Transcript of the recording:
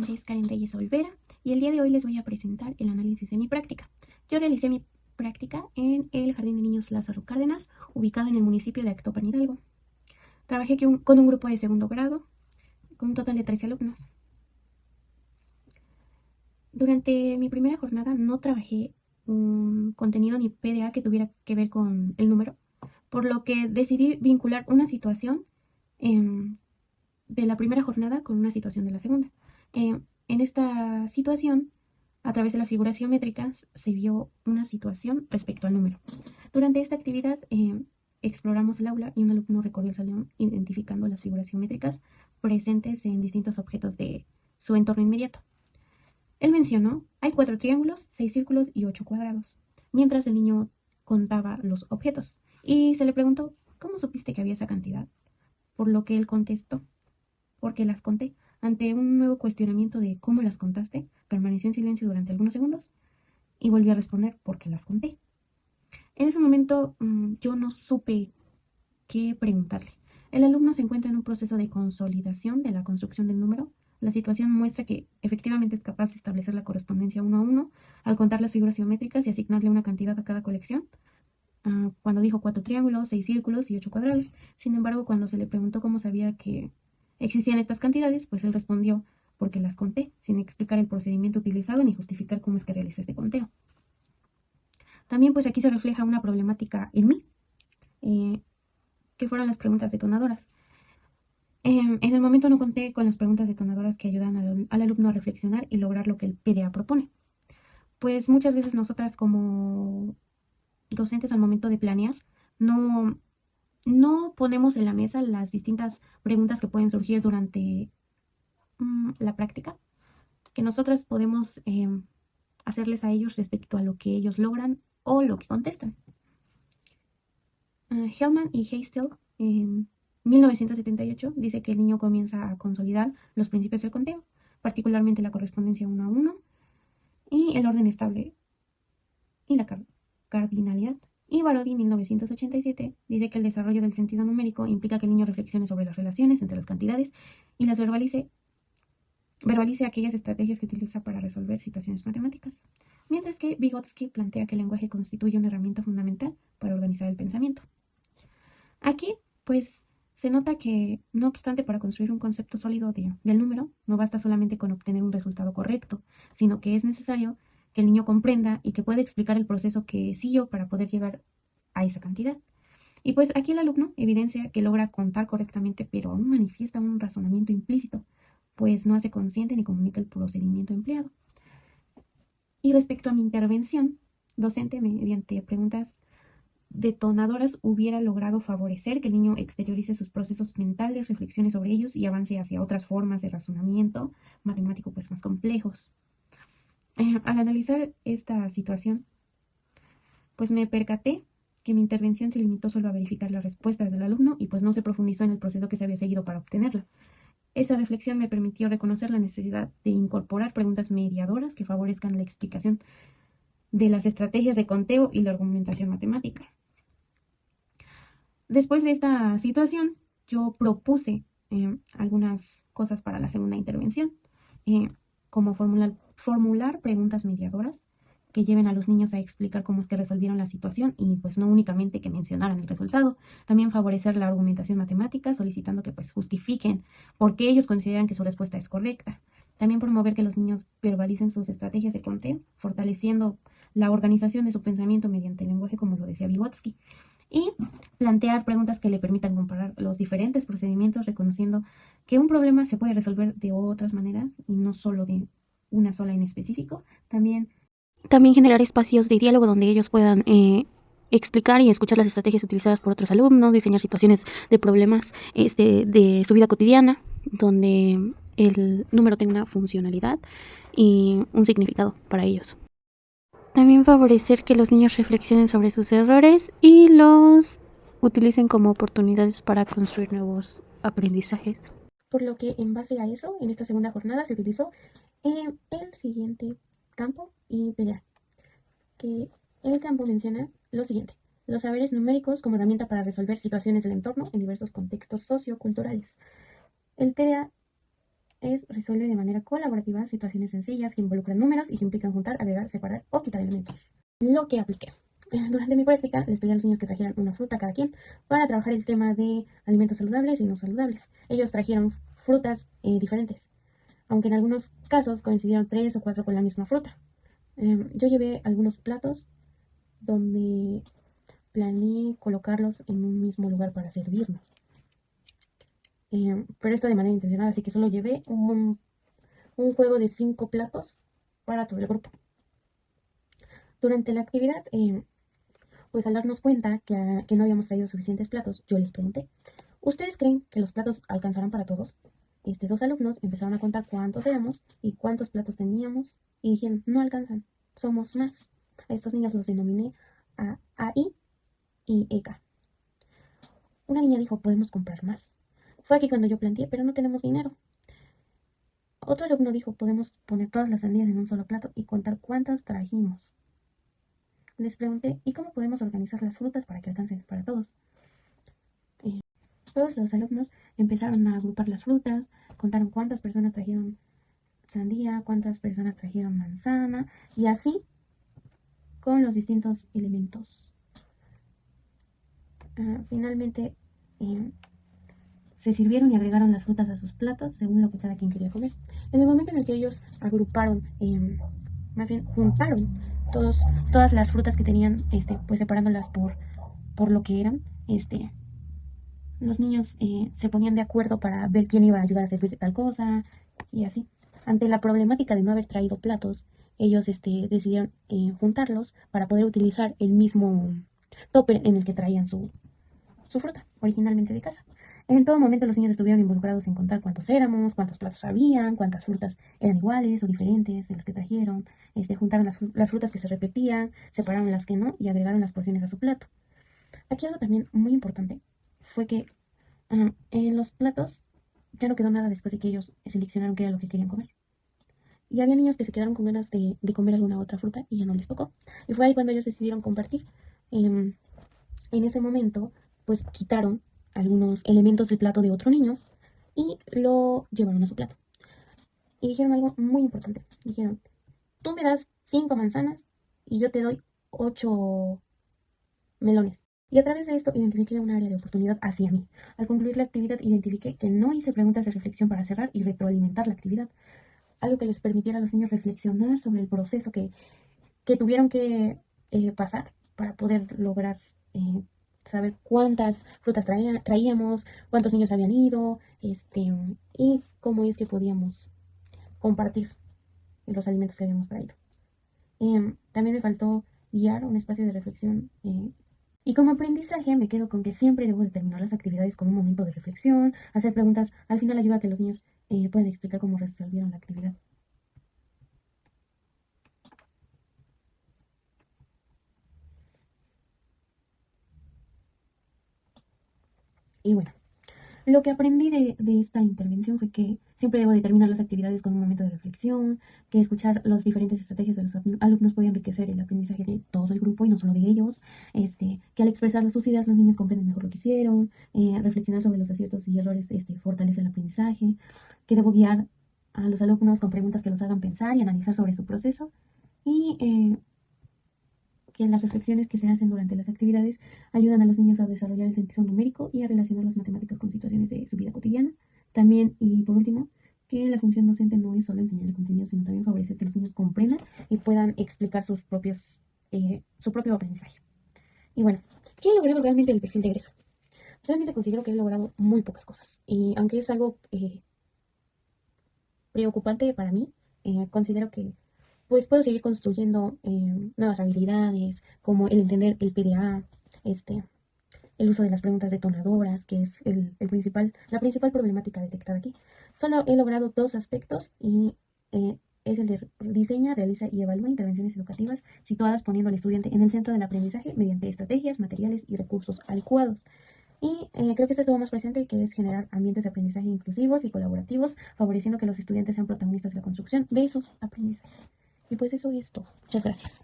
nombre es Karen Reyes Olvera y el día de hoy les voy a presentar el análisis de mi práctica. Yo realicé mi práctica en el Jardín de Niños Lázaro Cárdenas, ubicado en el municipio de Actopan, Hidalgo. Trabajé con un grupo de segundo grado, con un total de 13 alumnos. Durante mi primera jornada no trabajé un contenido ni PDA que tuviera que ver con el número, por lo que decidí vincular una situación de la primera jornada con una situación de la segunda. En esta situación, a través de las figuras geométricas, se vio una situación respecto al número. Durante esta actividad exploramos el aula y un alumno recorrió el salón identificando las figuras geométricas presentes en distintos objetos de su entorno inmediato. Él mencionó, hay 4 triángulos, 6 círculos y 8 cuadrados, mientras el niño contaba los objetos. Y se le preguntó, ¿cómo supiste que había esa cantidad? Por lo que él contestó, porque las conté. Ante un nuevo cuestionamiento de cómo las contaste, permaneció en silencio durante algunos segundos y volvió a responder porque las conté. En ese momento yo no supe qué preguntarle. El alumno se encuentra en un proceso de consolidación de la construcción del número. La situación muestra que efectivamente es capaz de establecer la correspondencia uno a uno al contar las figuras geométricas y asignarle una cantidad a cada colección. Cuando dijo 4 triángulos, 6 círculos y 8 cuadrados. Sin embargo, cuando se le preguntó cómo sabía que existían estas cantidades, pues él respondió porque las conté, sin explicar el procedimiento utilizado ni justificar cómo es que realicé este conteo. También pues aquí se refleja una problemática en mí, que fueron las preguntas detonadoras. En el momento no conté con las preguntas detonadoras que ayudan al alumno a reflexionar y lograr lo que el PDA propone. Pues muchas veces nosotras como docentes al momento de planear no ponemos en la mesa las distintas preguntas que pueden surgir durante la práctica, que nosotras podemos hacerles a ellos respecto a lo que ellos logran o lo que contestan. Hellman y Hastel en 1978 dice que el niño comienza a consolidar los principios del conteo, particularmente la correspondencia 1 a 1 y el orden estable y la cardinalidad. Y Barodi, 1987, dice que el desarrollo del sentido numérico implica que el niño reflexione sobre las relaciones entre las cantidades y las verbalice aquellas estrategias que utiliza para resolver situaciones matemáticas. Mientras que Vygotsky plantea que el lenguaje constituye una herramienta fundamental para organizar el pensamiento. Aquí, pues, se nota que, no obstante, para construir un concepto sólido del número, no basta solamente con obtener un resultado correcto, sino que es necesario que el niño comprenda y que pueda explicar el proceso que siguió para poder llegar a esa cantidad. Y pues aquí el alumno evidencia que logra contar correctamente, pero aún manifiesta un razonamiento implícito, pues no hace consciente ni comunica el procedimiento empleado. Y respecto a mi intervención docente, mediante preguntas detonadoras, hubiera logrado favorecer que el niño exteriorice sus procesos mentales, reflexione sobre ellos y avance hacia otras formas de razonamiento matemático pues más complejos. Al analizar esta situación, pues me percaté que mi intervención se limitó solo a verificar las respuestas del alumno y pues no se profundizó en el proceso que se había seguido para obtenerla. Esa reflexión me permitió reconocer la necesidad de incorporar preguntas mediadoras que favorezcan la explicación de las estrategias de conteo y la argumentación matemática. Después de esta situación, yo propuse algunas cosas para la segunda intervención, como formular preguntas mediadoras que lleven a los niños a explicar cómo es que resolvieron la situación y pues no únicamente que mencionaran el resultado. También favorecer la argumentación matemática, solicitando que pues justifiquen por qué ellos consideran que su respuesta es correcta. También promover que los niños verbalicen sus estrategias de conteo, fortaleciendo la organización de su pensamiento mediante el lenguaje, como lo decía Vygotsky. Y plantear preguntas que le permitan comparar los diferentes procedimientos, reconociendo que un problema se puede resolver de otras maneras y no solo de una sola en específico. También generar espacios de diálogo donde ellos puedan explicar y escuchar las estrategias utilizadas por otros alumnos, diseñar situaciones de problemas de su vida cotidiana, donde el número tenga una funcionalidad y un significado para ellos. También favorecer que los niños reflexionen sobre sus errores y los utilicen como oportunidades para construir nuevos aprendizajes. Por lo que en base a eso, en esta segunda jornada se utilizó el siguiente campo y PDA, que el campo menciona lo siguiente: los saberes numéricos como herramienta para resolver situaciones del entorno en diversos contextos socioculturales. El PDA es resuelve de manera colaborativa situaciones sencillas que involucran números y que implican juntar, agregar, separar o quitar elementos. Lo que apliqué. Durante mi práctica les pedí a los niños que trajeran una fruta cada quien para trabajar el tema de alimentos saludables y no saludables. Ellos trajeron frutas diferentes, aunque en algunos casos coincidieron 3 o 4 con la misma fruta. Yo llevé algunos platos donde planeé colocarlos en un mismo lugar para servirnos. Pero esto de manera intencional, así que solo llevé un juego de 5 platos para todo el grupo. Durante la actividad, pues al darnos cuenta que no habíamos traído suficientes platos, yo les pregunté, ¿ustedes creen que los platos alcanzarán para todos? Dos alumnos empezaron a contar cuántos éramos y cuántos platos teníamos y dijeron, no alcanzan, somos más. A estos niños los denominé AI y EK. Una niña dijo, podemos comprar más. Fue aquí cuando yo planteé, pero no tenemos dinero. Otro alumno dijo, podemos poner todas las sandías en un solo plato y contar cuántas trajimos. Les pregunté, ¿y cómo podemos organizar las frutas para que alcancen para todos? Todos los alumnos empezaron a agrupar las frutas, contaron cuántas personas trajeron sandía, cuántas personas trajeron manzana, y así con los distintos elementos. Finalmente se sirvieron y agregaron las frutas a sus platos según lo que cada quien quería comer. En el momento en el que ellos agruparon, más bien juntaron todas las frutas que tenían, pues separándolas por lo que eran, los niños se ponían de acuerdo para ver quién iba a ayudar a servir tal cosa y así. Ante la problemática de no haber traído platos, ellos decidieron juntarlos para poder utilizar el mismo topper en el que traían su fruta, originalmente de casa. En todo momento los niños estuvieron involucrados en contar cuántos éramos, cuántos platos habían, cuántas frutas eran iguales o diferentes de las que trajeron. Juntaron las frutas que se repetían, separaron las que no y agregaron las porciones a su plato. Aquí algo también muy importante fue que en los platos ya no quedó nada después de que ellos seleccionaron qué era lo que querían comer. Y había niños que se quedaron con ganas de comer alguna otra fruta y ya no les tocó. Y fue ahí cuando ellos decidieron compartir. En ese momento, pues quitaron algunos elementos del plato de otro niño y lo llevaron a su plato. Y dijeron algo muy importante. Dijeron, tú me das 5 manzanas y yo te doy 8 melones. Y a través de esto identifiqué un área de oportunidad hacia mí. Al concluir la actividad identifiqué que no hice preguntas de reflexión para cerrar y retroalimentar la actividad. Algo que les permitiera a los niños reflexionar sobre el proceso que tuvieron que pasar para poder lograr saber cuántas frutas traíamos, cuántos niños habían ido, y cómo es que podíamos compartir los alimentos que habíamos traído. También me faltó guiar un espacio de reflexión. Y como aprendizaje me quedo con que siempre debo de terminar las actividades con un momento de reflexión, hacer preguntas, al final ayuda a que los niños puedan explicar cómo resolvieron la actividad. Y bueno, lo que aprendí de esta intervención fue que siempre debo determinar las actividades con un momento de reflexión, que escuchar las diferentes estrategias de los alumnos puede enriquecer el aprendizaje de todo el grupo y no solo de ellos, que al expresar sus ideas los niños comprenden mejor lo que hicieron, reflexionar sobre los aciertos y errores fortalece el aprendizaje, que debo guiar a los alumnos con preguntas que los hagan pensar y analizar sobre su proceso y que las reflexiones que se hacen durante las actividades ayudan a los niños a desarrollar el sentido numérico y a relacionar las matemáticas con situaciones de su vida cotidiana. También, y por último, que la función docente no es solo enseñar el contenido, sino también favorecer que los niños comprendan y puedan explicar su propio aprendizaje. Y bueno, ¿qué he logrado realmente del perfil de egreso? Realmente considero que he logrado muy pocas cosas. Y aunque es algo preocupante para mí, considero que pues puedo seguir construyendo nuevas habilidades, como el entender el PDA, el uso de las preguntas detonadoras, que es la principal problemática detectada aquí. Solo he logrado 2 aspectos y es el de diseña, realiza y evalúa intervenciones educativas situadas poniendo al estudiante en el centro del aprendizaje mediante estrategias, materiales y recursos adecuados. Y creo que esto estuvo más presente, que es generar ambientes de aprendizaje inclusivos y colaborativos, favoreciendo que los estudiantes sean protagonistas de la construcción de esos aprendizajes. Y pues eso es todo. Muchas gracias.